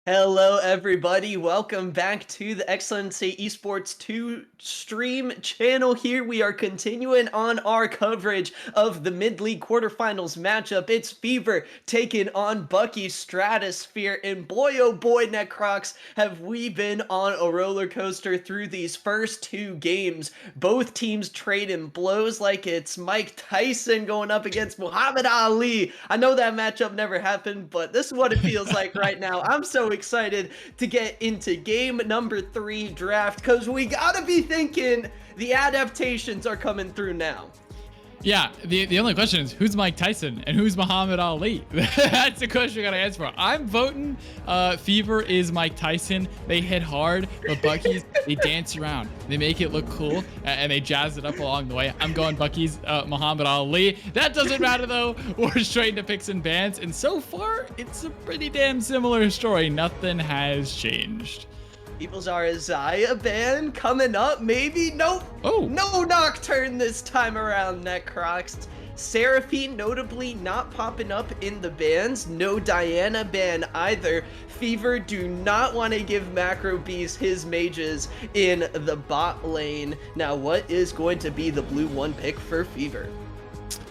Hello, everybody. Welcome back to the Excellency Esports 2 stream channel. Here we are continuing on our coverage of the mid-league quarterfinals matchup. It's Fever taking on Bucky Stratosphere, and boy, oh boy, Necrox, have we been on a roller coaster through these first two games. Both teams trading blows like it's Mike Tyson going up against Muhammad Ali. I know that matchup never happened, but this is what it feels like right now. I'm so excited to get into game number 3 draft because we gotta be thinking the adaptations are coming through now. Yeah, the only question is who's Mike Tyson and who's Muhammad Ali? That's the question you gotta answer for. I'm voting Fever is Mike Tyson. They hit hard, but Bucky's, they dance around. They make it look cool, and they jazz it up along the way. I'm going Bucky's Muhammad Ali. That doesn't matter though. We're straight to picks and bans, and so far, it's a pretty damn similar story. Nothing has changed. People's are Isaiah ban coming up, maybe? Nope. Oh. No Nocturne this time around, Necrox. Seraphine notably not popping up in the bans. No Diana ban either. Fever do not want to give Macro Beast his mages in the bot lane. Now, what is going to be the blue 1 pick for Fever?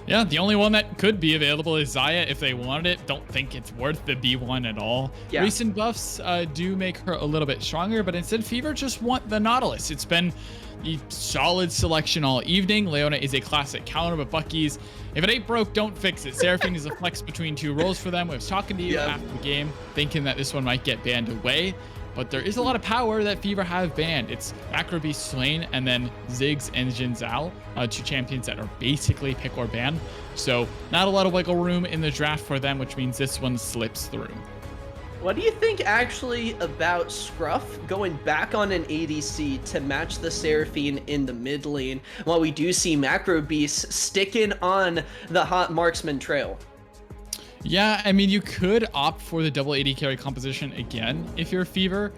Yeah, the only one that could be available is Xayah if they wanted it. Don't think it's worth the B1 at all. Yeah. Recent buffs do make her a little bit stronger, but instead Fever just want the Nautilus. It's been a solid selection all evening. Leona is a classic counter, but Bucky's, if it ain't broke, don't fix it. Seraphine is a flex between two roles for them. I was talking to you after the game, thinking that this one might get banned away. But there is a lot of power that Fever have banned. It's Macro Beast Swain and then Ziggs and Jin Zhao, two champions that are basically pick or ban. So not a lot of wiggle room in the draft for them, which means this one slips through. What do you think actually about Scruff going back on an ADC to match the Seraphine in the mid lane, while we do see Macro Beast sticking on the hot marksman trail? Yeah, I mean, you could opt for the double AD carry composition again if you're Fever.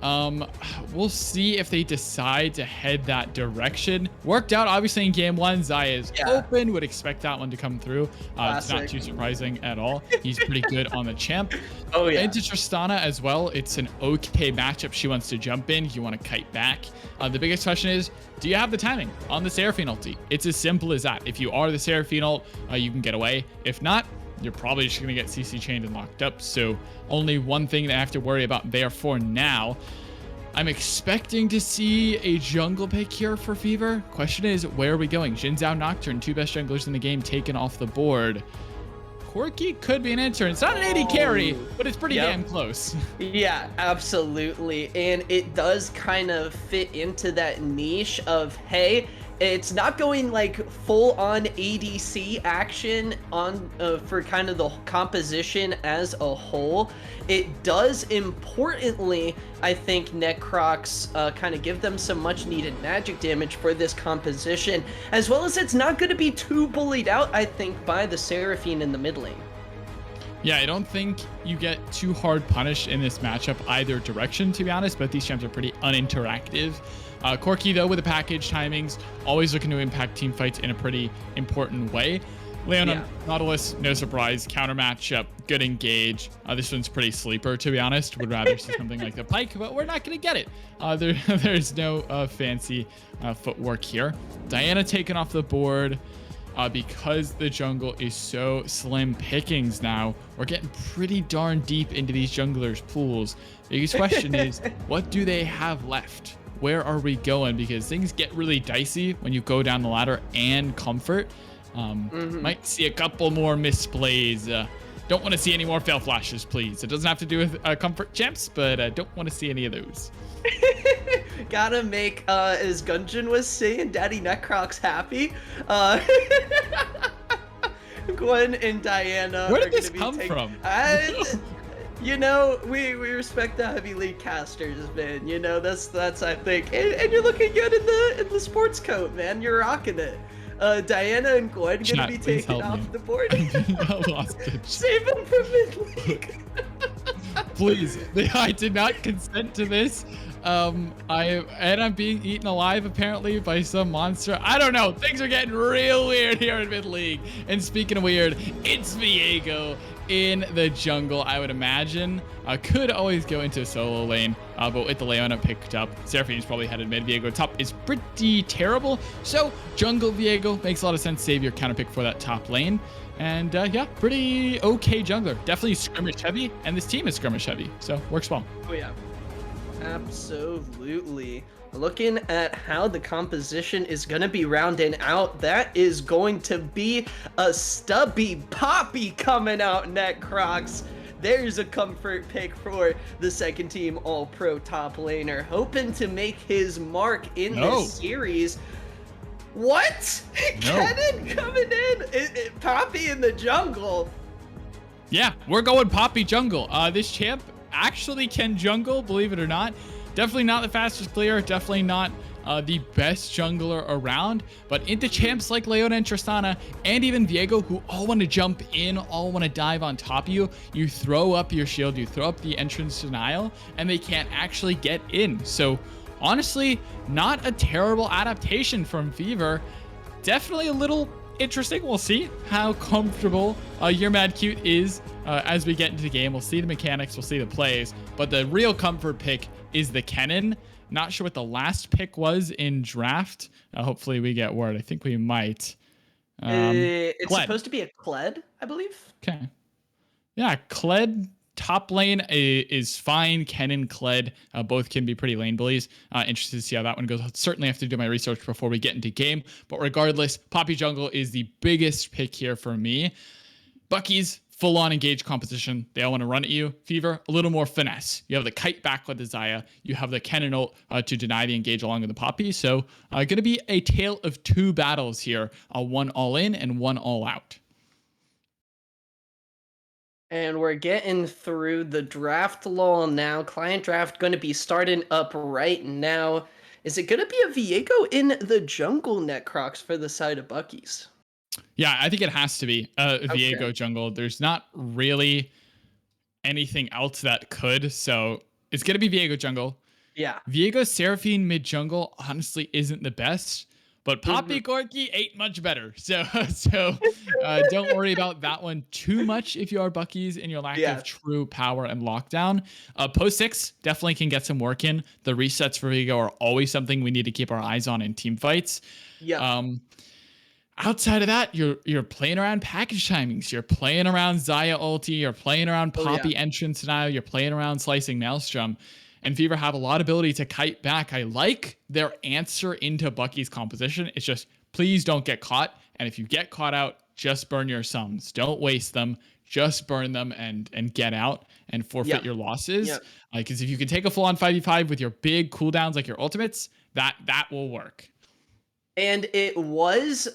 We'll see if they decide to head that direction. Worked out, obviously, in game 1. Xayah is open. Would expect that one to come through. It's not too surprising at all. He's pretty good on the champ. Oh, yeah. Into Tristana as well. It's an okay matchup she wants to jump in. You want to kite back. The biggest question is, do you have the timing on the Seraphine ulti? It's as simple as that. If you are the Seraphine ult, you can get away. If not, you're probably just going to get CC chained and locked up. So only one thing that I have to worry about there for now. I'm expecting to see a jungle pick here for Fever. Question is, where are we going? Jin Zhao Nocturne, two best junglers in the game, taken off the board. Corki could be an answer. It's not an AD carry, but it's pretty damn close. Yeah, absolutely. And it does kind of fit into that niche of, hey, it's not going like full-on ADC action on for kind of the composition as a whole. It does importantly, I think, Necrox kind of give them some much-needed magic damage for this composition, as well as it's not going to be too bullied out, I think, by the Seraphine in the mid lane. Yeah, I don't think you get too hard punished in this matchup either direction, to be honest, but these champs are pretty uninteractive. Corki, though, with the package timings, always looking to impact team fights in a pretty important way. Leona, Nautilus, no surprise, counter matchup, good engage. This one's pretty sleeper, to be honest. Would rather see something like the Pike, but we're not going to get it. There's no fancy footwork here. Diana taken off the board. Because the jungle is so slim pickings now, we're getting pretty darn deep into these junglers' pools. The biggest question is, what do they have left? Where are we going? Because things get really dicey when you go down the ladder and comfort. Might see a couple more misplays. Don't want to see any more fail flashes, please. It doesn't have to do with comfort champs, but I don't want to see any of those. Gotta make, as Gunjan was saying, Daddy Necrox happy. Gwen and Diana. Where did this come from? You know, we respect the heavy league casters, man. You know, that's I think, and you're looking good in the sports coat, man. You're rocking it. Diana and Gwen gonna be taken off the board. Save them from mid-league. Please, I did not consent to this. I'm being eaten alive apparently by some monster. I don't know. Things are getting real weird here in mid league. And speaking of weird, it's Viego. in the jungle, I would imagine. Could always go into a solo lane, but with the Leona picked up, Seraphine's probably headed mid. Viego top is pretty terrible, so jungle Viego makes a lot of sense. Save your counter pick for that top lane. And yeah, pretty okay jungler. Definitely skirmish heavy, and this team is skirmish heavy, so works well. Oh yeah, absolutely. Looking at how the composition is going to be rounding out, that is going to be a stubby Poppy coming out, Netcrocs. There's a comfort pick for the second team all-pro top laner, hoping to make his mark in this series. What? No. Kennen coming in? Poppy in the jungle? Yeah, we're going Poppy jungle. This champ actually can jungle, believe it or not. Definitely not the fastest player, definitely not the best jungler around, but into champs like Leona and Tristana and even Viego, who all want to jump in, all want to dive on top of you, you throw up your shield, you throw up the entrance denial, and they can't actually get in. So honestly, not a terrible adaptation from Fever. Definitely a little interesting. We'll see how comfortable your Mad Cute is as we get into the game. We'll see the mechanics, we'll see the plays, but the real comfort pick is the Kennen. Not sure what the last pick was in draft. Hopefully we get word. I think we might. It's Kled. supposed to be a Kled, I believe. Okay. Yeah, Kled top lane is fine. Kennen, Kled, both can be pretty lane bullies. Interested to see how that one goes. I'll certainly have to do my research before we get into game. But regardless, Poppy jungle is the biggest pick here for me. Bucky's full-on engage composition. They all want to run at you. Fever, a little more finesse. You have the kite back with the Xayah. You have the Kennen ult to deny the engage along with the Poppy. So going to be a tale of two battles here. One all in and one all out. And we're getting through the draft lull now. Client draft going to be starting up right now. Is it going to be a Viego in the jungle, Netcrocs, for the side of Bucky's? Yeah, I think it has to be Viego jungle. There's not really anything else that could. So it's going to be Viego jungle. Yeah. Viego Seraphine mid jungle honestly isn't the best, but Poppy Corki ain't much better. So don't worry about that one too much if you are Bucky's in your lack of true power and lockdown. Post 6 definitely can get some work in. The resets for Viego are always something we need to keep our eyes on in team fights. Yeah. Outside of that, you're playing around package timings. You're playing around Xayah ulti. You're playing around Poppy entrance now. You're playing around slicing Maelstrom. And Fever have a lot of ability to kite back. I like their answer into Bucky's composition. It's just, please don't get caught. And if you get caught out, just burn your summons. Don't waste them. Just burn them and get out and forfeit your losses. Because if you can take a full-on 5v5 with your big cooldowns like your ultimates, that will work. And it was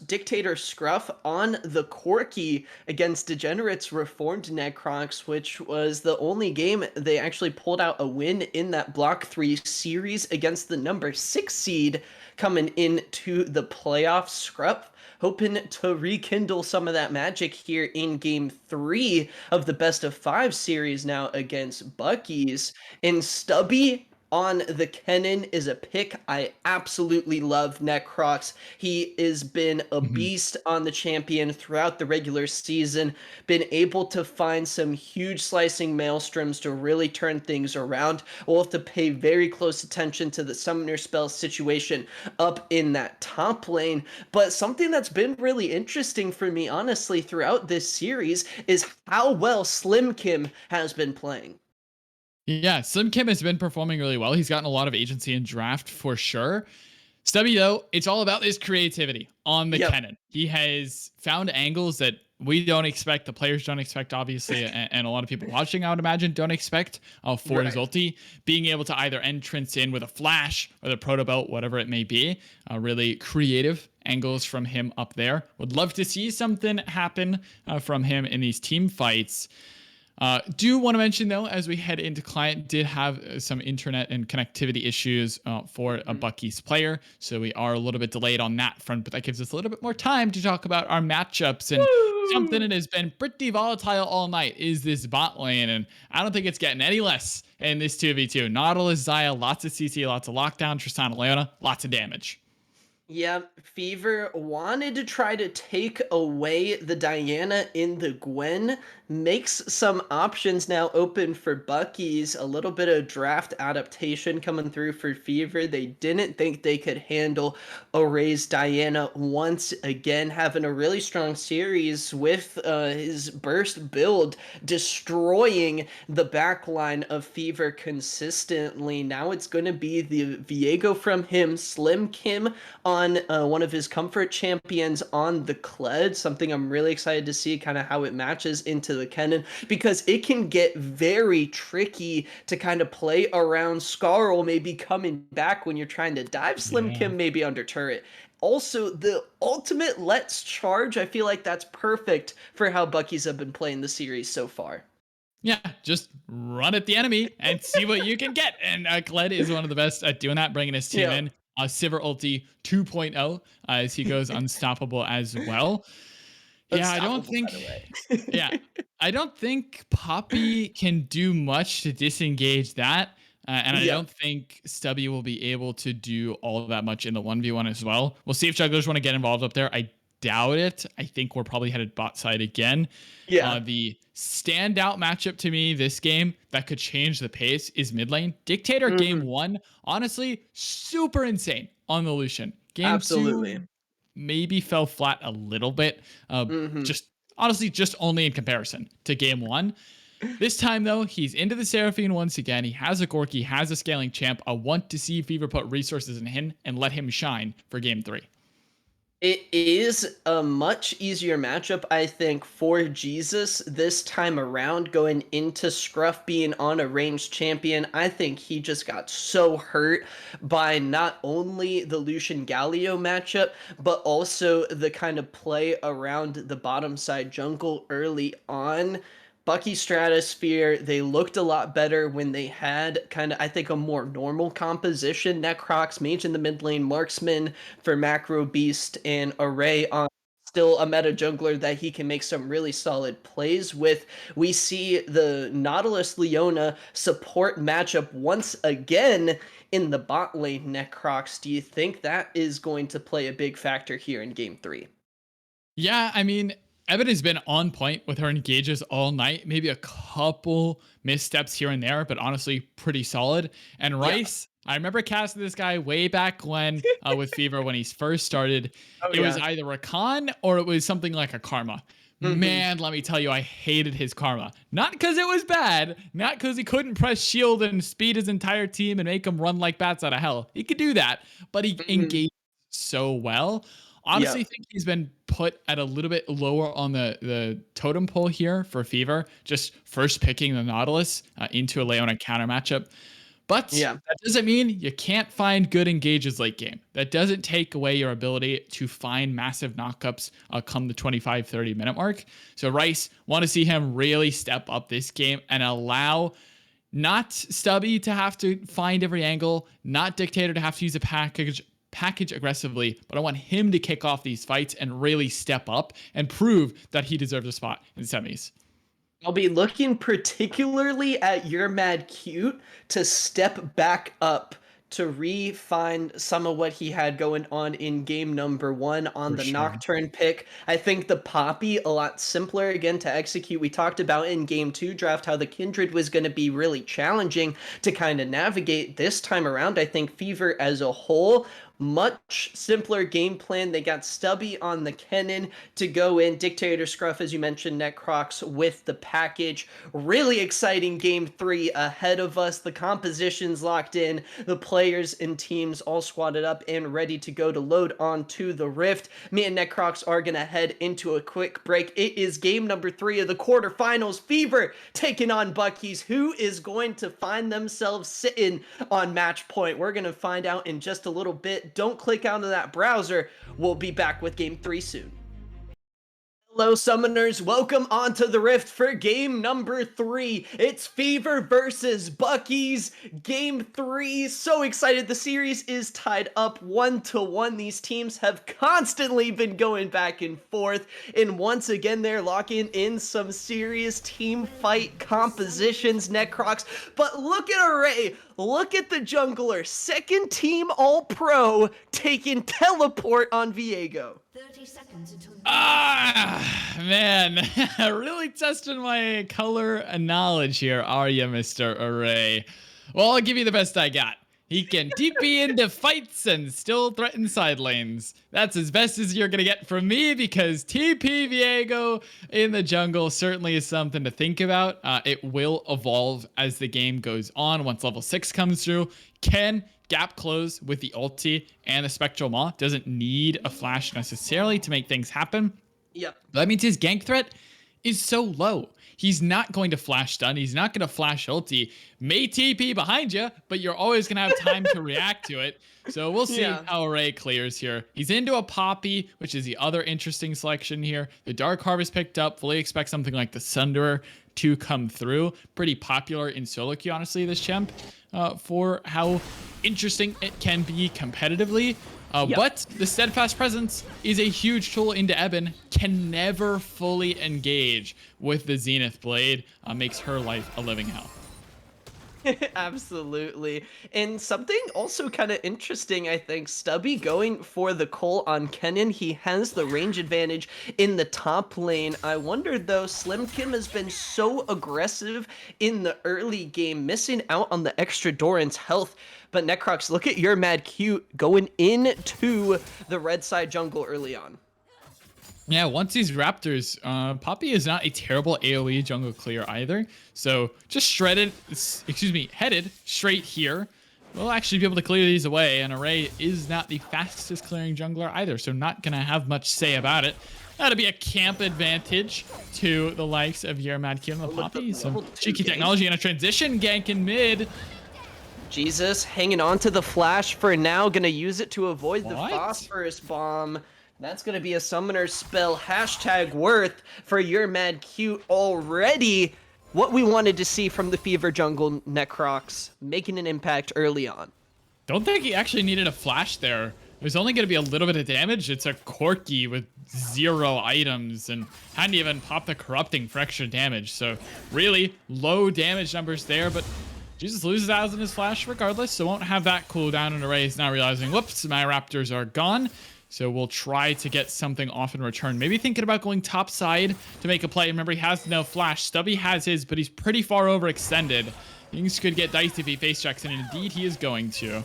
Dictator Scruff on the Corki against Degenerates Reformed Necrocs, which was the only game they actually pulled out a win in that Block 3 series against the number 6 seed coming into the playoffs. Scruff hoping to rekindle some of that magic here in Game 3 of the Best of 5 series now against Bucky's. And Stubby on the Kennen is a pick I absolutely love, Necrocs. He has been a beast on the champion throughout the regular season, been able to find some huge slicing maelstroms to really turn things around. We'll have to pay very close attention to the summoner spell situation up in that top lane. But something that's been really interesting for me, honestly, throughout this series is how well Slim Kim has been playing. Yeah, Slim Kim has been performing really well. He's gotten a lot of agency in draft for sure. Stubby, though, it's all about his creativity on the Kennen. He has found angles that we don't expect, the players don't expect, obviously, and a lot of people watching, I would imagine, don't expect for his ulti. Being able to either entrance in with a flash or the proto belt, whatever it may be. Really creative angles from him up there. Would love to see something happen from him in these team fights. Do want to mention, though, as we head into client, did have some internet and connectivity issues for a Bucky's player. So we are a little bit delayed on that front, but that gives us a little bit more time to talk about our matchups. And something that has been pretty volatile all night is this bot lane. And I don't think it's getting any less in this 2v2. Nautilus, Xayah, lots of CC, lots of lockdown. Tristana, Leona, lots of damage. Yeah, Fever wanted to try to take away the Diana in the Gwen, makes some options now open for Bucky's. A little bit of draft adaptation coming through for Fever. They didn't think they could handle Array's Diana once again, having a really strong series with his burst build, destroying the backline of Fever consistently. Now it's going to be the Viego from him, Slim Kim on one of his comfort champions on the Kled, something I'm really excited to see kind of how it matches into the Kennen, because it can get very tricky to kind of play around Scarl maybe coming back when you're trying to dive Slim Yeah. Kim maybe under turret. Also, the ultimate Let's Charge, I feel like that's perfect for how Bucky's have been playing the series so far. Yeah, just run at the enemy and see what you can get. And Kled is one of the best at doing that, bringing his team Yeah. in. Sivir ulti 2.0 as he goes unstoppable as well. Yeah, I don't Unstoppable, by think. the way. Yeah, I don't think Poppy can do much to disengage that. And I Yep. don't think Stubby will be able to do all that much in the 1v1 as well. We'll see if jugglers want to get involved up there. I doubt it. I think we're probably headed bot side again. Yeah. The standout matchup to me this game that could change the pace is mid lane. Dictator game Hmm. one, honestly, super insane on the Lucian. Game Absolutely. two maybe fell flat a little bit. Hmm. Just honestly, just only in comparison to game one. This time, though, he's into the Seraphine once again. He has a Gorky, has a scaling champ. I want to see Fever put resources in him and let him shine for game three. It is a much easier matchup, I think, for Jesus this time around, going into Scruff being on a ranged champion. I think he just got so hurt by not only the Lucian Galio matchup, but also the kind of play around the bottom side jungle early on. Bucky Stratosphere, they looked a lot better when they had kind of, I think, a more normal composition. Necrox, Mage in the mid lane, Marksman for Macro Beast, and Array on still a meta jungler that he can make some really solid plays with. We see the Nautilus Leona support matchup once again in the bot lane, Necrox. Do you think that is going to play a big factor here in game three? Yeah, I mean, Evan has been on point with her engages all night. Maybe a couple missteps here and there, but honestly, pretty solid. And Yeah. Rice, I remember casting this guy way back when with Fever when he first started. Oh, It was yeah. either a con or it was something like a karma. Hmm. Man, let me tell you, I hated his karma. Not because it was bad, not because he couldn't press shield and speed his entire team and make them run like bats out of hell. He could do that, but he Hmm. engaged so well. Honestly, Yep. think he's been put at a little bit lower on the totem pole here for Fever, just first picking the Nautilus into a Leona counter matchup. But Yeah. that doesn't mean you can't find good engages late game. That doesn't take away your ability to find massive knockups come the 25-30 minute mark. So Rice, want to see him really step up this game and allow not Stubby to have to find every angle, not Dictator to have to use a package aggressively, but I want him to kick off these fights and really step up and prove that he deserves a spot in semis. I'll be looking particularly at your Mad Cute to step back up to re-find some of what he had going on in game number one on For the sure. Nocturne pick. I think the Poppy, a lot simpler again to execute. We talked about in game two draft how the Kindred was going to be really challenging to kind of navigate. This time around, I think Fever as a whole, much simpler game plan. They got Stubby on the Kennen to go in. Dictator Scruff, as you mentioned, Necrox with the package. Really exciting game three ahead of us. The composition's locked in. The players and teams all squatted up and ready to go to load onto the Rift. Me and Necrox are going to head into a quick break. It is game number three of the quarterfinals. Fever taking on Bucky's. Who is going to find themselves sitting on match point? We're going to find out in just a little bit. Don't click out of that browser. We'll be back with game three soon. Hello, summoners. Welcome onto the Rift for game number 3. It's Fever versus Bucky's game 3. So excited. The series is tied up 1-1. These teams have constantly been going back and forth. And once again, they're locking in some serious team fight compositions, Necrocs. But look at Array. Look at the jungler. Second team all-pro taking teleport on Viego. 30 seconds until Man, really testing my color knowledge here, are you, Mr. Array? Well, I'll give you the best I got. He can TP into fights and still threaten side lanes. That's as best as you're gonna get from me, because TP Viego in the jungle certainly is something to think about. It will evolve as the game goes on. Once level 6 comes through, can gap close with the ulti and the Spectral Maw. Doesn't need a flash necessarily to make things happen. Yep. But that means his gank threat is so low. He's not going to flash stun. He's not going to flash ulti. May TP behind you, but you're always going to have time to react to it. So we'll see how Array clears here. He's into a Poppy, which is the other interesting selection here. The Dark Harvest picked up. Fully expect something like the Sunderer to come through. Pretty popular in solo queue, honestly, this champ, for how interesting it can be competitively. But the Steadfast Presence is a huge tool into Eben. Can never fully engage with the Zenith Blade. Makes her life a living hell. Absolutely. And something also kind of interesting, I think, Stubby going for the Cole on Kennen. He has the range advantage in the top lane. I wonder, though, Slim Kim has been so aggressive in the early game, missing out on the extra Doran's health. But Necrocs, look at your Mad Q going into the red side jungle early on. Yeah, once these Raptors, Poppy is not a terrible AoE jungle clear either. So just headed straight here. We'll actually be able to clear these away, and Array is not the fastest clearing jungler either, so not gonna have much say about it. That'll be a camp advantage to the likes of your Mad Q and the Poppy. Some cheeky technology and a transition gank in mid. Jesus, hanging on to the flash for now, gonna use it to avoid the phosphorus bomb. That's going to be a summoner spell, #worth for your Mad Q already. What we wanted to see from the Fever jungle, Necrocs, making an impact early on. Don't think he actually needed a flash there. There's only going to be a little bit of damage. It's a Corki with 0 items and hadn't even popped the corrupting for extra damage. So really low damage numbers there, but Jesus loses out in his flash regardless, so won't have that cooldown, and Array is now realizing, whoops, my Raptors are gone. So we'll try to get something off in return. Maybe thinking about going top side to make a play. Remember, he has no flash. Stubby has his, but he's pretty far overextended. Things could get dicey if he face checks, and indeed he is going to.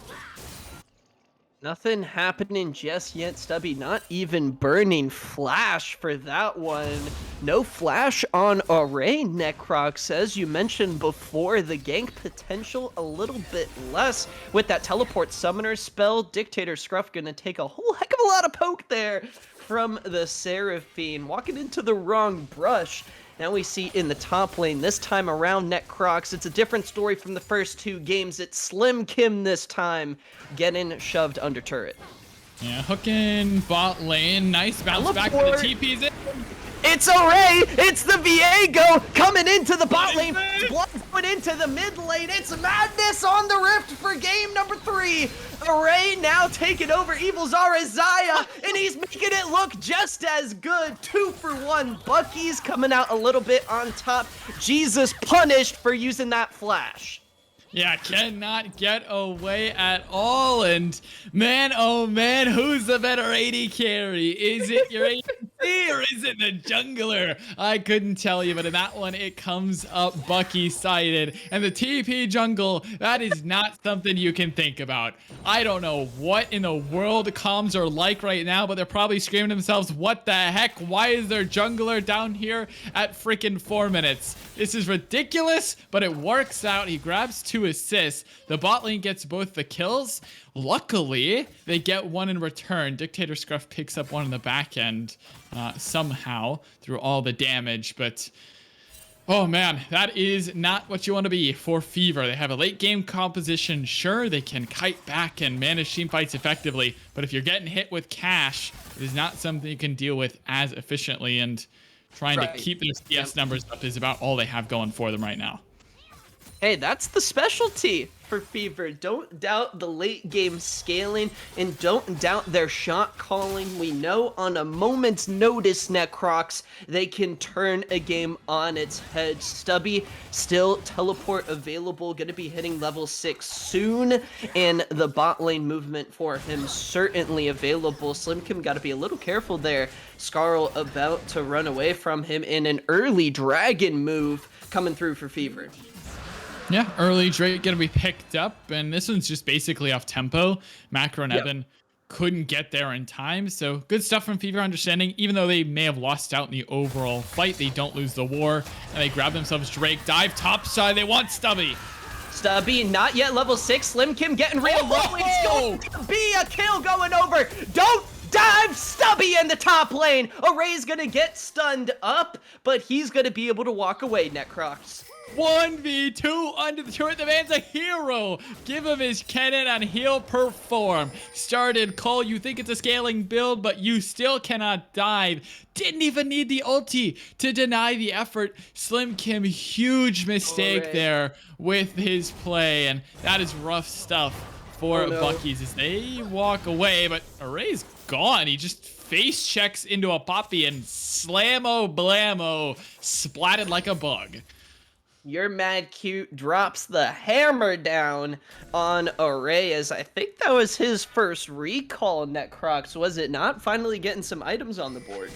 Nothing happening just yet, Stubby. Not even burning flash for that one. No flash on Array, Necrox. As you mentioned before, the gank potential a little bit less. With that teleport summoner spell, Dictator Scruff gonna take a whole heck of a lot of poke there from the Seraphine. Walking into the wrong brush. Now we see in the top lane, this time around Necrox, it's a different story from the first 2 games. It's Slim Kim this time, getting shoved under turret. Yeah, hooking bot lane. Nice bounce back for the TPs in. It's Array! It's the Viego coming into the bot lane. Blood put into the mid lane. It's madness on the Rift for game number 3. Array now taking over Evil Zaya, and he's making it look just as good. 2 for 1. Bucky's coming out a little bit on top. Jesus punished for using that flash. Yeah, cannot get away at all. And man, oh man, who's the better AD carry? Is it your AD or is it the jungler? I couldn't tell you, but in that one, it comes up Bucky sided. And the TP jungle, that is not something you can think about. I don't know what in the world comms are like right now, but they're probably screaming to themselves, what the heck? Why is their jungler down here at freaking 4 minutes? This is ridiculous, but it works out. He grabs 2 assists. The bot lane gets both the kills. Luckily, they get 1 in return. Dictator Scruff picks up 1 in the back end somehow through all the damage, but oh man, that is not what you want to be for Fever. They have a late game composition. Sure, they can kite back and manage team fights effectively, but if you're getting hit with cash, it is not something you can deal with as efficiently. And trying to keep their CS numbers up is about all they have going for them right now. Hey, that's the specialty for Fever. Don't doubt the late game scaling and don't doubt their shot calling. We know on a moment's notice, Necrox, they can turn a game on its head. Stubby, still teleport available, gonna be hitting level 6 soon, and the bot lane movement for him certainly available. Slimkim gotta be a little careful there. Scarl about to run away from him in an early dragon move coming through for Fever. Yeah, early Drake gonna be picked up, and this one's just basically off tempo. Macro and Evan couldn't get there in time, so good stuff from Fever understanding. Even though they may have lost out in the overall fight, they don't lose the war, and they grab themselves Drake, dive topside, they want Stubby. Stubby, not yet level 6, Slim Kim getting real low, it's going to be a kill going over, don't dive Stubby in the top lane, Array's gonna get stunned up, but he's gonna be able to walk away, Necrox. 1v2 under the turret. The man's a hero. Give him his cannon and he'll perform. Started Cole. You think it's a scaling build, but you still cannot dive. Didn't even need the ulti to deny the effort. Slim Kim, huge mistake there with his play, and that is rough stuff for Bucky's as they walk away, but Array's gone. He just face checks into a Poppy and slammo blammo, splatted like a bug. Your Mad Cute drops the hammer down on Array, as I think that was his first recall, Necrox, was it not? Finally getting some items on the board.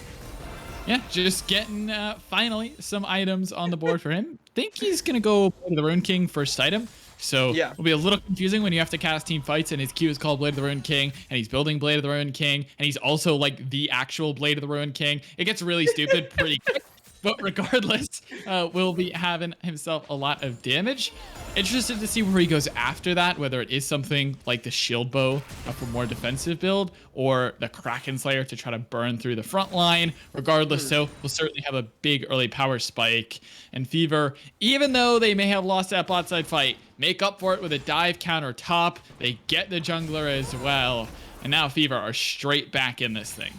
Yeah, just getting finally some items on the board for him. Think he's going to go to the Rune King first item. So it'll be a little confusing when you have to cast team fights and his Q is called Blade of the Ruined King and he's building Blade of the Ruined King and he's also like the actual Blade of the Ruined King. It gets really stupid pretty quick. But regardless, will be having himself a lot of damage. Interested to see where he goes after that, whether it is something like the Shield Bow for more defensive build or the Kraken Slayer to try to burn through the front line. Regardless, so we'll certainly have a big early power spike. And Fever, even though they may have lost that bot side fight, make up for it with a dive counter top. They get the jungler as well. And now Fever are straight back in this thing.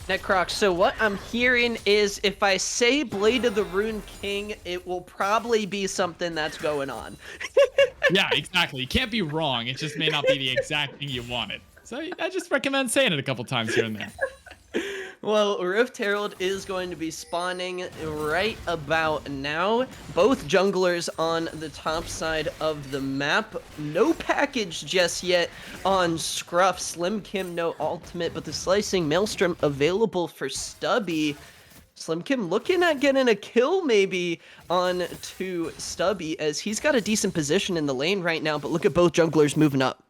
Necrox, so what I'm hearing is if I say Blade of the Rune King, it will probably be something that's going on. Yeah, exactly. You can't be wrong. It just may not be the exact thing you wanted. So I just recommend saying it a couple times here and there. Well, Rift Herald is going to be spawning right about now. Both junglers on the top side of the map. No package just yet on Scruff. Slim Kim, no ultimate, but the Slicing Maelstrom available for Stubby. Slim Kim looking at getting a kill maybe on to Stubby, as he's got a decent position in the lane right now, but look at both junglers moving up.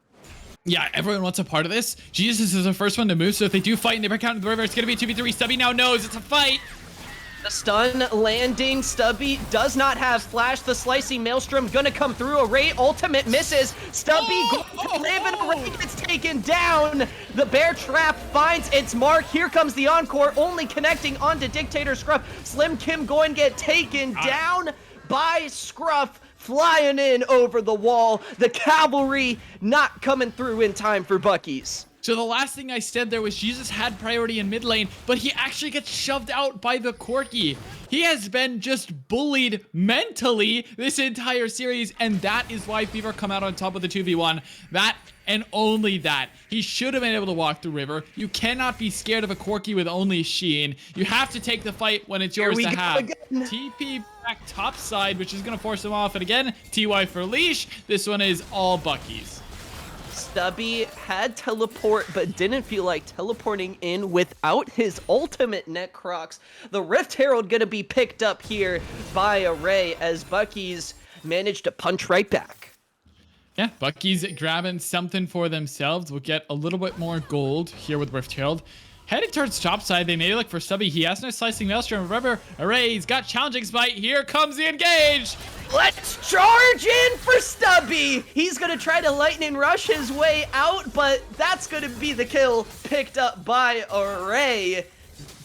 Yeah, everyone wants a part of this. Jesus is the first one to move, so if they do fight and they break out into the river, it's going to be a 2v3. Stubby now knows it's a fight. The stun landing. Stubby does not have flash. The Slicing Maelstrom gonna come through. Array ultimate misses. Stubby Array gets taken down. The bear trap finds its mark. Here comes the encore, only connecting onto Dictator Scruff. Slim Kim going to get taken down by Scruff. Flying in over the wall. The cavalry not coming through in time for Bucky's. So the last thing I said there was Jesus had priority in mid lane, but he actually gets shoved out by the Corki. He has been just bullied mentally this entire series, and that is why Fever come out on top of the 2v1. That and only that. He should have been able to walk through river. You cannot be scared of a Corki with only Sheen. You have to take the fight when it's yours to have. TP back top side, which is going to force him off. And again, TY for leash. This one is all Bucky's. Stubby had teleport, but didn't feel like teleporting in without his ultimate, Necrox. The Rift Herald gonna be picked up here by Array as Bucky's managed to punch right back. Yeah, Bucky's grabbing something for themselves. We'll get a little bit more gold here with Rift Herald. Heading towards top side, they may look for Stubby. He has no Slicing Maelstrom. Remember, Array's got challenging smite. Here comes the engage. Let's charge in for Stubby. He's going to try to lightning rush his way out, but that's going to be the kill picked up by Array.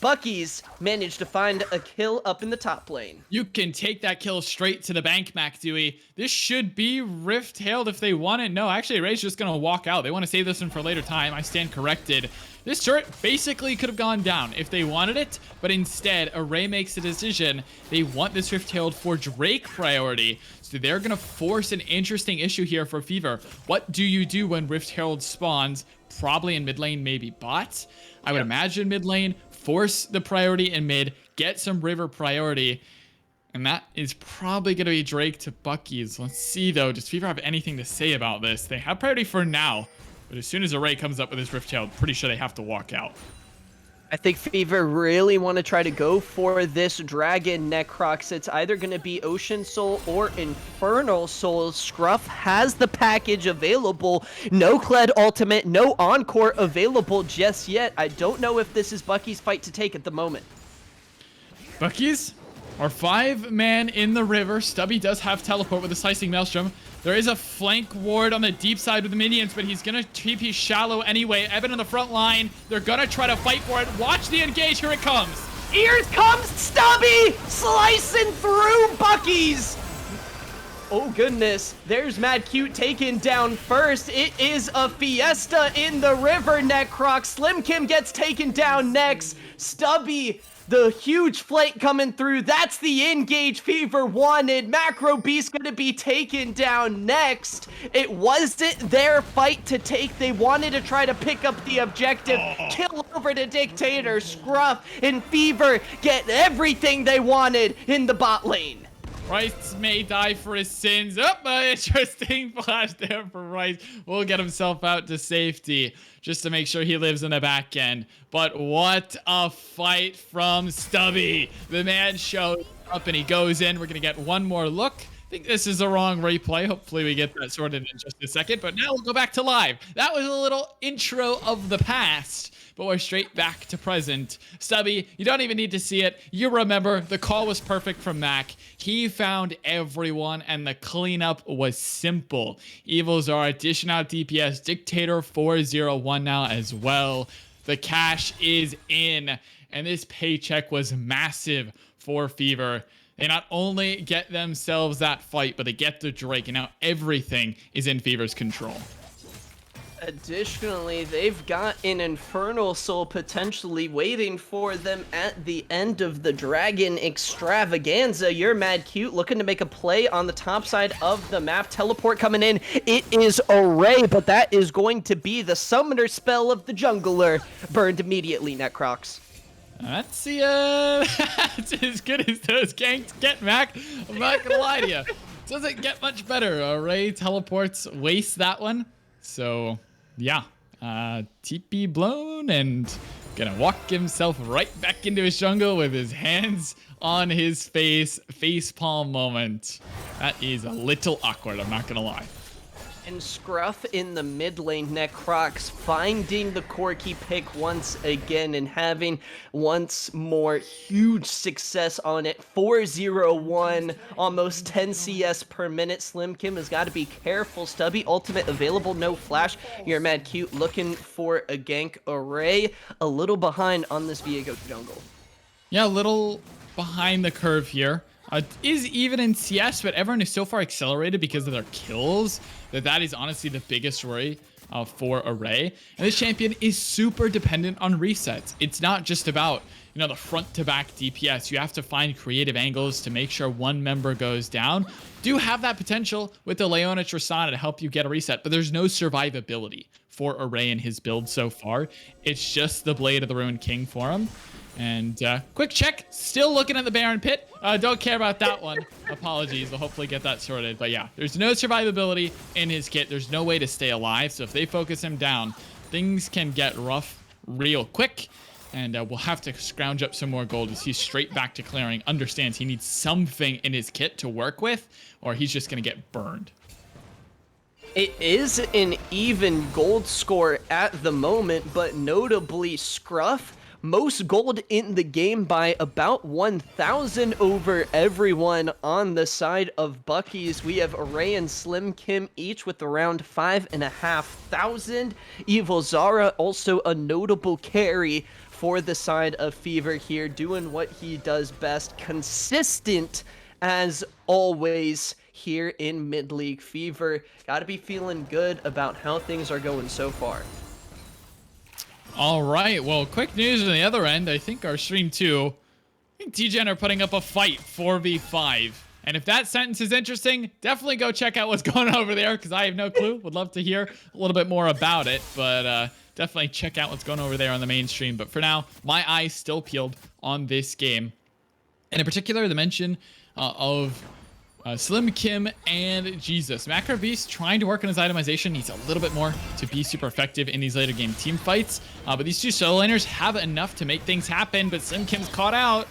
Bucky's managed to find a kill up in the top lane. You can take that kill straight to the bank, Mac Dewey. This should be Rift-tailed if they want it. No, actually, Ray's just going to walk out. They want to save this one for later time. I stand corrected. This turret basically could have gone down if they wanted it, but instead, Array makes a decision. They want this Rift-tailed for Drake priority, so they're going to force an interesting issue here for Fever. What do you do when Rift-tailed spawns? Probably in mid lane, maybe bot. I would imagine mid lane, force the priority in mid, get some river priority, and that is probably going to be Drake to Bucky's. Let's see, though. Does Fever have anything to say about this? They have priority for now, but as soon as Array comes up with his Rift-tailed, pretty sure they have to walk out. I think Fever really want to try to go for this Dragon Necrox. It's either going to be Ocean Soul or Infernal Soul. Scruff has the package available. No Kled Ultimate, no Encore available just yet. I don't know if this is Bucky's fight to take at the moment. Bucky's are 5-man in the river. Stubby does have teleport with a Slicing Maelstrom. There is a flank ward on the deep side with the minions, but he's going to TP shallow anyway. Evan on the front line. They're going to try to fight for it. Watch the engage. Here it comes. Here comes Stubby slicing through Bucky's. Oh, goodness. There's Mad Cute taken down first. It is a fiesta in the river, Necrox. Slim Kim gets taken down next. Stubby, the huge flank coming through. That's the engage Fever wanted. Macro Beast gonna be taken down next. It wasn't their fight to take. They wanted to try to pick up the objective. Kill over to Dictator. Scruff and Fever get everything they wanted in the bot lane. Rice may die for his sins. Interesting flash there for Rice. Will get himself out to safety just to make sure he lives in the back end. But what a fight from Stubby. The man shows up and he goes in. We're going to get one more look. I think this is the wrong replay. Hopefully we get that sorted in just a second. But now we'll go back to live. That was a little intro of the past, but we're straight back to present. Stubby, you don't even need to see it. You remember, the call was perfect from Mac. He found everyone, and the cleanup was simple. Evils are dishing out DPS. Dictator 401 now as well. The cash is in, and this paycheck was massive for Fever. They not only get themselves that fight, but they get the Drake, and now everything is in Fever's control. Additionally, they've got an Infernal Soul potentially waiting for them at the end of the Dragon Extravaganza. You're Mad Cute looking to make a play on the top side of the map. Teleport coming in. It is Array, but that is going to be the summoner spell of the jungler. Burned immediately, Necrox. That's that's as good as those ganks get, Mac. I'm not gonna lie to you. Doesn't get much better. Array teleports, waste that one. So, yeah. TP blown and gonna walk himself right back into his jungle with his hands on his face. Facepalm moment. That is a little awkward, I'm not gonna lie. And Scruff in the mid lane, Necrox finding the Corki pick once again and having once more huge success on it. 401, almost 10 CS per minute. Slim Kim has got to be careful. Stubby ultimate available, no flash. You're Mad Cute looking for a gank. Array a little behind on this Viego jungle. Yeah, a little behind the curve here. Is even in CS, but everyone is so far accelerated because of their kills that is honestly the biggest worry for Array. And this champion is super dependent on resets. It's not just about, you know, the front-to-back DPS. You have to find creative angles to make sure one member goes down. Do have that potential with the Leona Tristana to help you get a reset, but there's no survivability for Array in his build so far. It's just the Blade of the Ruined King for him. And quick check, still looking at the Baron Pit. Don't care about that one. Apologies, we'll hopefully get that sorted. But yeah, there's no survivability in his kit. There's no way to stay alive. So if they focus him down, things can get rough real quick. And we'll have to scrounge up some more gold as he's straight back to clearing. Understands he needs something in his kit to work with, or he's just going to get burned. It is an even gold score at the moment, but notably Scruff, most gold in the game by about 1,000 over everyone on the side of Bucky's. We have Array and Slim Kim each with around 5,500. Evil Zara also a notable carry for the side of Fever here, doing what he does best, consistent as always here in mid-league. Fever got to be feeling good about how things are going so far. All right, well, quick news on the other end. I think our stream 2, I think TGen are putting up a fight 4v5. And if that sentence is interesting, definitely go check out what's going on over there, because I have no clue. Would love to hear a little bit more about it, but definitely check out what's going on over there on the main stream. But for now, my eye's still peeled on this game. And in particular, the mention of Slim Kim and Jesus. Macro Beast trying to work on his itemization. Needs a little bit more to be super effective in these later game team fights. But these two solo laners have enough to make things happen, but Slim Kim's caught out.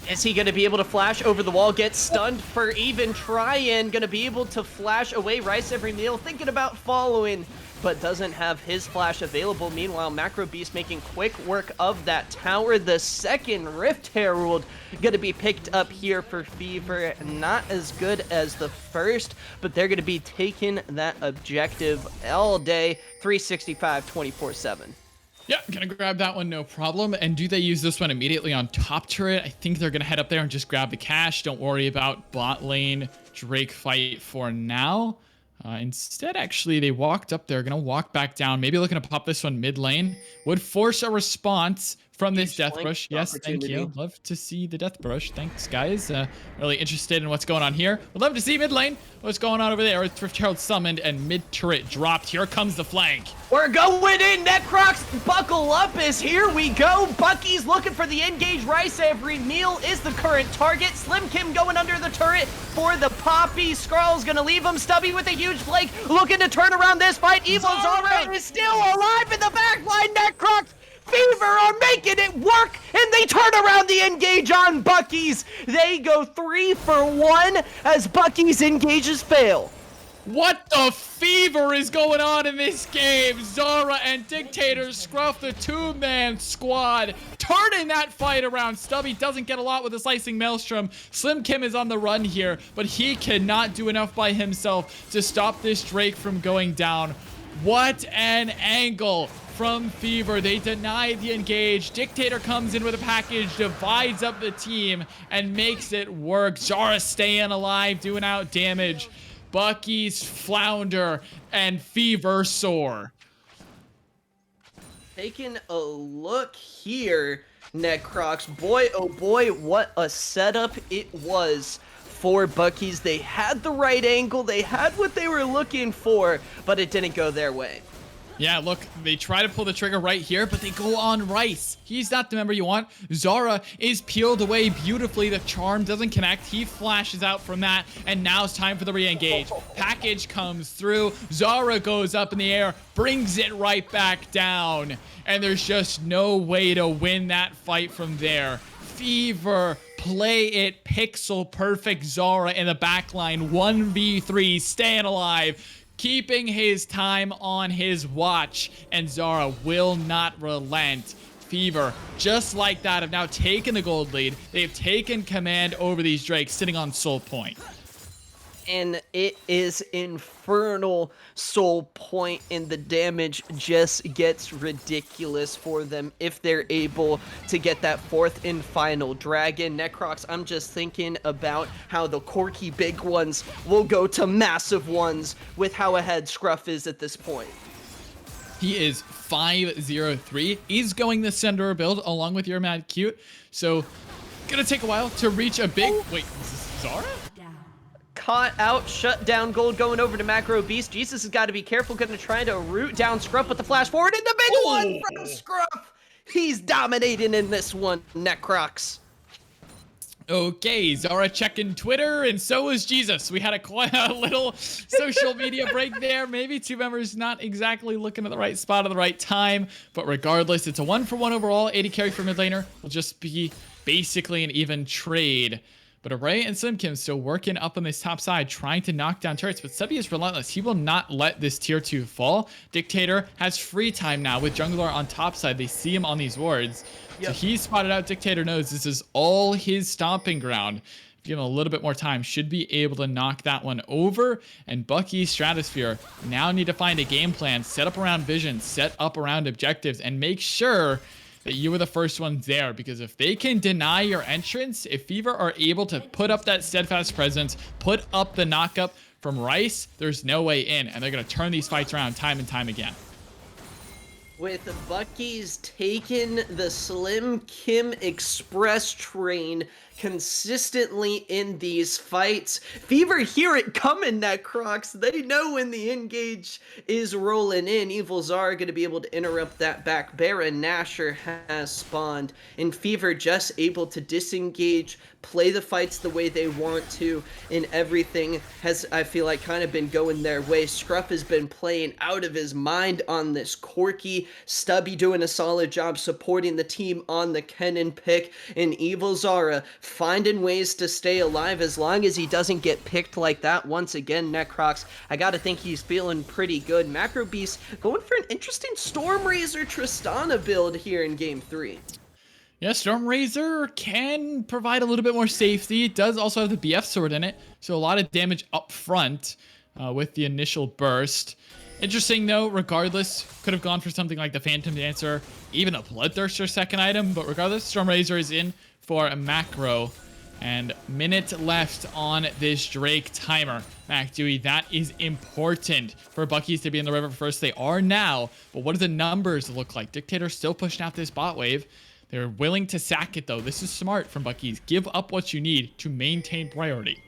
Is he going to be able to flash over the wall, get stunned for even trying? Going to be able to flash away Rice every meal, thinking about following, but doesn't have his flash available. Meanwhile, Macro Beast making quick work of that tower. The second Rift Herald going to be picked up here for Fever. Not as good as the first, but they're going to be taking that objective all day, 365, 24/7. Yeah, gonna grab that one, no problem. And do they use this one immediately on top turret? I think they're gonna head up there and just grab the cash. Don't worry about bot lane Drake fight for now. Instead, actually, they walked up there, gonna walk back down, maybe looking to pop this one mid lane. Would force a response from this Death Brush. Yes, thank you. Love to see the Death Brush. Thanks, guys. Really interested in what's going on here. Would love to see mid lane. What's going on over there? Rift Herald summoned and mid turret dropped. Here comes the flank. We're going in. Necrox, buckle up as here we go. Bucky's looking for the engage. Rice every meal is the current target. Slim Kim going under the turret for the Poppy. Skrull's gonna leave him. Stubby with a huge flank, looking to turn around this fight. Evil Zara is still alive in the backline. Necrox, Fever are making it work, and they turn around the engage on Bucky's. They go 3 for 1 as Bucky's engages fail. What the fever is going on in this game? Zara and Dictator scruff the two-man squad, turning that fight around. Stubby doesn't get a lot with the Slicing Maelstrom. Slim Kim is on the run here, but he cannot do enough by himself to stop this Drake from going down. What an angle from Fever. They deny the engage. Dictator comes in with a package, divides up the team, and makes it work. Zara staying alive, doing out damage. Bucky's flounder and Fever soar. Taking a look here, Necrox. Boy, oh boy, what a setup it was for Bucky's. They had the right angle, they had what they were looking for, but it didn't go their way. Yeah, look, they try to pull the trigger right here, but they go on Rice. He's not the member you want. Zara is peeled away beautifully. The charm doesn't connect. He flashes out from that, and now it's time for the re-engage. Package comes through. Zara goes up in the air, brings it right back down, and there's just no way to win that fight from there. Fever play it pixel perfect. Zara in the backline, 1v3, staying alive, keeping his time on his watch, and Zara will not relent. Fever, just like that, have now taken the gold lead. They've taken command over these Drakes, sitting on Soul Point. And it is infernal Soul Point, and the damage just gets ridiculous for them if they're able to get that fourth and final dragon. Necrox, I'm just thinking about how the quirky big ones will go to massive ones with how ahead Scruff is at this point. He is 5-0-3. He's going the Sender build along with your Mad Cute, so gonna take a while to reach a big... Wait, is this Zara? Caught out, shut down gold going over to Macro Beast. Jesus has got to be careful, going to try to root down Scruff with the flash forward, and the big one from Scruff. He's dominating in this one, Necrox. Okay, Zara checking Twitter, and so is Jesus. We had a little social media break there. Maybe two members not exactly looking at the right spot at the right time, but regardless, it's a 1-for-1 overall. 80 carry for mid laner will just be basically an even trade. But Array and Slim Kim still working up on this top side, trying to knock down turrets. But Subby is relentless. He will not let this tier 2 fall. Dictator has free time now with Jungler on top side. They see him on these wards. Yep. So he spotted out. Dictator knows this is all his stomping ground. Give him a little bit more time, should be able to knock that one over. And Bucky, Stratosphere now need to find a game plan, set up around vision, set up around objectives, and make sure that you were the first ones there, because if they can deny your entrance, if Fever are able to put up that steadfast presence, put up the knockup from Rice, there's no way in, and they're going to turn these fights around time and time again. With Bucky's taken the Slim Kim Express train consistently in these fights. Fever hear it coming, Necrox. They know when the engage is rolling in. Evil Zara going to be able to interrupt that back. Baron Nashor has spawned, and Fever just able to disengage, play the fights the way they want to, and everything has, I feel like, kind of been going their way. Scruff has been playing out of his mind on this Corki. Stubby doing a solid job supporting the team on the Kennen pick, and Evil Zara finding ways to stay alive as long as he doesn't get picked like that once again. Necrox, I gotta think he's feeling pretty good. Macro Beast going for an interesting Stormrazor Tristana build here in game 3. Yeah, Stormrazor can provide a little bit more safety. It does also have the BF sword in it, so a lot of damage up front with the initial burst. Interesting though, regardless, could have gone for something like the Phantom Dancer, even a Bloodthirster second item, but regardless, Stormrazor is in for a macro. And minute left on this Drake timer. Mac Dewey, that is important for Bucky's to be in the river first. They are now, but what do the numbers look like? Dictator still pushing out this bot wave. They're willing to sack it though. This is smart from Bucky's. Give up what you need to maintain priority.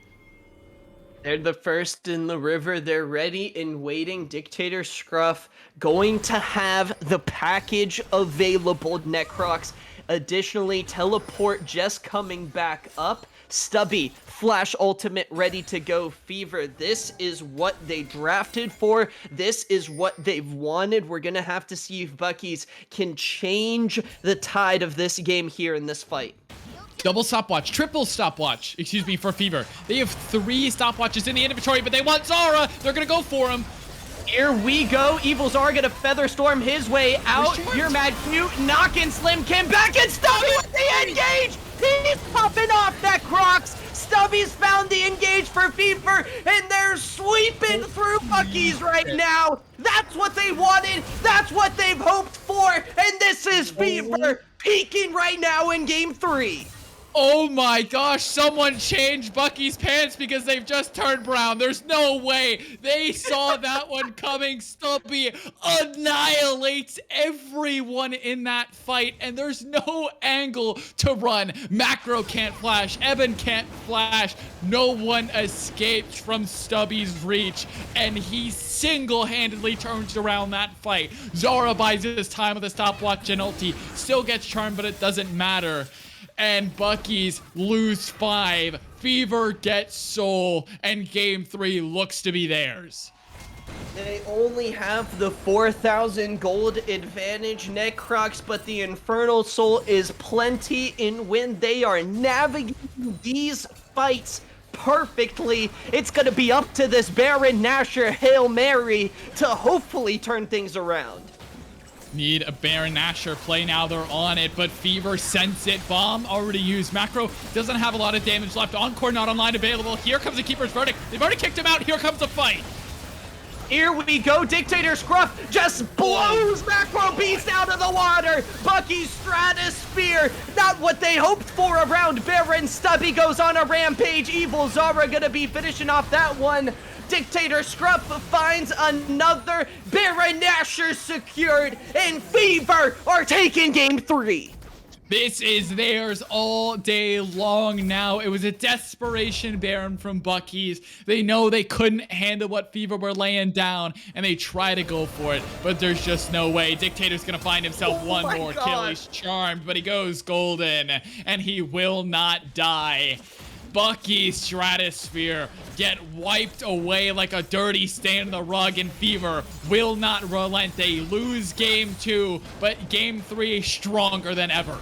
They're the first in the river. They're ready and waiting. Dictator Scruff going to have the package available, Necrox. Additionally, teleport just coming back up. Stubby, flash ultimate ready to go. Fever, this is what they drafted for. This is what they've wanted. We're going to have to see if Bucky's can change the tide of this game here in this fight. Double stopwatch, triple stopwatch, excuse me, for Fever. They have 3 stopwatches in the inventory, but they want Zara. They're going to go for him. Here we go. Evil Zara gonna feather storm his way out. You're mad cute. Knocking Slim Kim back and Stubby with the engage. He's popping off that Crocs. Stubby's found the engage for Fever, and they're sweeping through Bucky's right now. That's what they wanted. That's what they've hoped for. And this is Fever peaking right now in game 3. Oh my gosh, someone changed Bucky's pants because they've just turned brown. There's no way. They saw that one coming. Stubby annihilates everyone in that fight, and there's no angle to run. Macro can't flash. Eben can't flash. No one escapes from Stubby's reach, and he single-handedly turns around that fight. Zara buys his time with a stopwatch and ulti. Still gets charmed, but it doesn't matter. And Bucky's lose 5. Fever gets Soul, and game 3 looks to be theirs. They only have the 4,000 gold advantage, Necrox, but the Infernal Soul is plenty in when they are navigating these fights perfectly. It's going to be up to this Baron Nashor Hail Mary to hopefully turn things around. Need a Baron Nashor play now. They're on it, but Fever sense it. Bomb already used. Macro doesn't have a lot of damage left. Encore not online available. Here comes the Keeper's Verdict. They've already kicked him out. Here comes the fight. Here we go. Dictator Scruff just blows Macro Beast out of the water. Bucky's Stratosphere, not what they hoped for around Baron. Stubby goes on a rampage. Evil Zara gonna be finishing off that one. Dictator Scruff finds another. Baron Nashor secured, and Fever are taking game 3. This is theirs all day long now. It was a desperation Baron from Bucky's. They know they couldn't handle what Fever were laying down, and they try to go for it, but there's just no way. Dictator's gonna find himself one more kill. He's charmed, but he goes golden, and he will not die. Bucky's Stratosphere get wiped away like a dirty stain on the rug, and Fever will not relent. They lose game 2, but game 3 stronger than ever.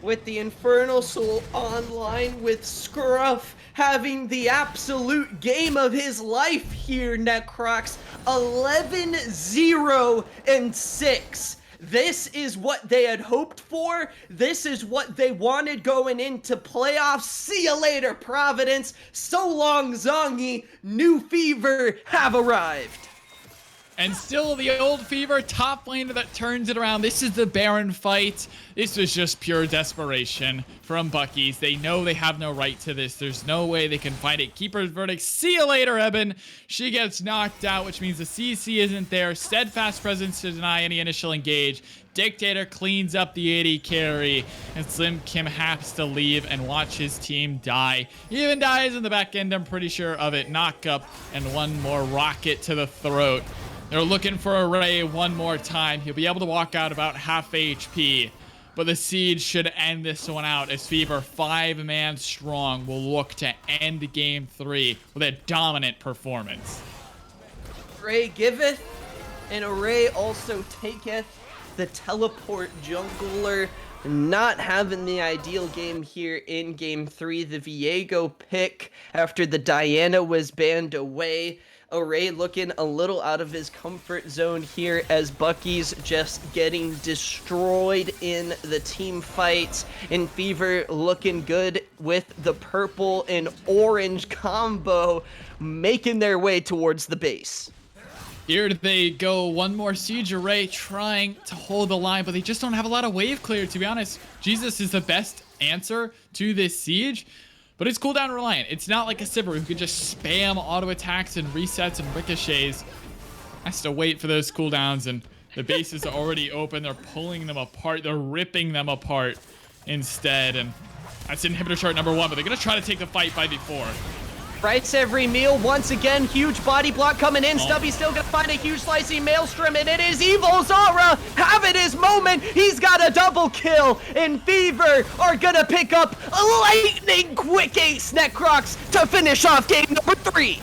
With the Infernal Soul online, with Scruff having the absolute game of his life here, Necrox. 11-0-6. This is what they had hoped for. This is what they wanted going into playoffs. See you later, Providence. So long, Zongi. New Fever have arrived. And still the old Fever top laner that turns it around. This is the Baron fight. This was just pure desperation from Bucky's. They know they have no right to this. There's no way they can fight it. Keeper's verdict. See you later, Eben. She gets knocked out, which means the CC isn't there. Steadfast presence to deny any initial engage. Dictator cleans up the AD carry, and Slim Kim has to leave and watch his team die. He even dies in the back end, I'm pretty sure of it. Knock up and one more rocket to the throat. They're looking for Array one more time. He'll be able to walk out about half HP. But the Siege should end this one out as Fever 5-man strong will look to end game 3 with a dominant performance. Array giveth, and Array also taketh. The teleport jungler not having the ideal game here in game 3. The Viego pick after the Diana was banned away. Array looking a little out of his comfort zone here as Bucky's just getting destroyed in the team fights. And Fever looking good with the purple and orange combo making their way towards the base. Here they go, one more Siege Array trying to hold the line, but they just don't have a lot of wave clear, to be honest. Jesus is the best answer to this Siege, but it's cooldown reliant. It's not like a Sivir who can just spam auto attacks and resets and ricochets. Has to wait for those cooldowns, and the bases are already open. They're pulling them apart. They're ripping them apart instead, and that's inhibitor chart number 1, but they're going to try to take the fight by before. Rights every meal. Once again, huge body block coming in. Stubby still gonna find a huge slicing maelstrom, and it is Evil Zara having his moment. He's got a double kill, and Fever are gonna pick up a lightning quick ace Necrox to finish off game number 3.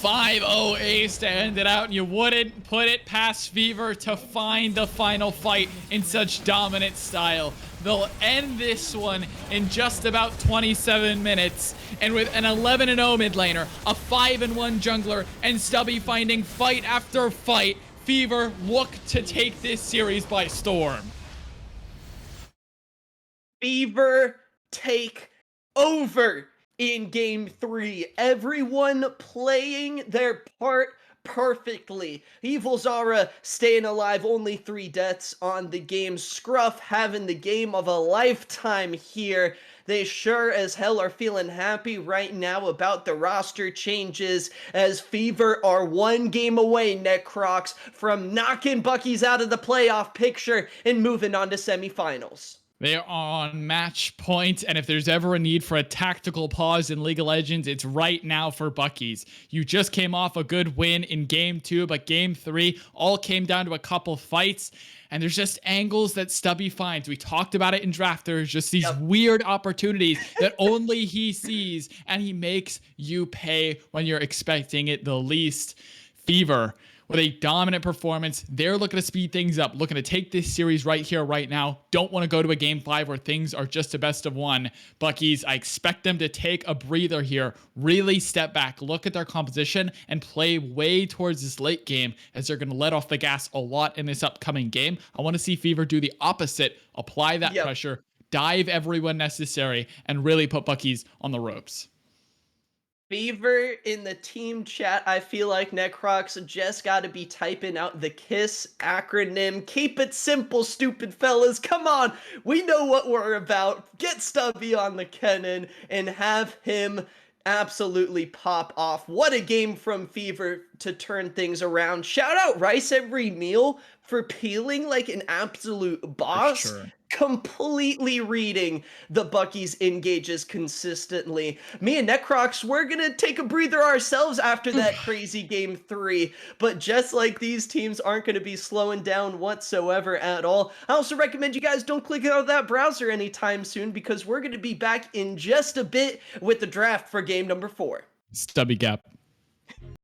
5-0 ace to end it out, and you wouldn't put it past Fever to find the final fight in such dominant style. They'll end this one in just about 27 minutes, and with an 11-0 mid laner, a 5-1 jungler, and Stubby finding fight after fight, Fever look to take this series by storm. Fever take over in game 3. Everyone playing their part perfectly. Evil Zara staying alive, only 3 deaths on the game. Scruff having the game of a lifetime here. They sure as hell are feeling happy right now about the roster changes as Fever are 1 game away, Necrox, from knocking Bucky's out of the playoff picture and moving on to semifinals. They are on match point, and if there's ever a need for a tactical pause in League of Legends, it's right now for Bucky's. You just came off a good win in Game 2, but Game 3 all came down to a couple fights, and there's just angles that Stubby finds. We talked about it in draft. There's just these weird opportunities that only he sees, and he makes you pay when you're expecting it the least. Fever, with a dominant performance, they're looking to speed things up, looking to take this series right here, right now. Don't want to go to a game 5 where things are just a best of 1. Bucky's, I expect them to take a breather here, really step back, look at their composition, and play way towards this late game as they're going to let off the gas a lot in this upcoming game. I want to see Fever do the opposite, apply that pressure, dive everyone necessary, and really put Bucky's on the ropes. Fever in the team chat, I feel like Necrox just gotta be typing out the KISS acronym. Keep it simple, stupid fellas. Come on, we know what we're about. Get Stubby on the cannon and have him absolutely pop off. What a game from Fever to turn things around. Shout out Rice Every Meal for peeling like an absolute boss. Sure. Completely reading the Bucky's engages consistently. Me and Necrox, we're gonna take a breather ourselves after that crazy game 3, but just like these teams aren't gonna be slowing down whatsoever at all. I also recommend you guys don't click out of that browser anytime soon because we're gonna be back in just a bit with the draft for game number 4. Stubby gap.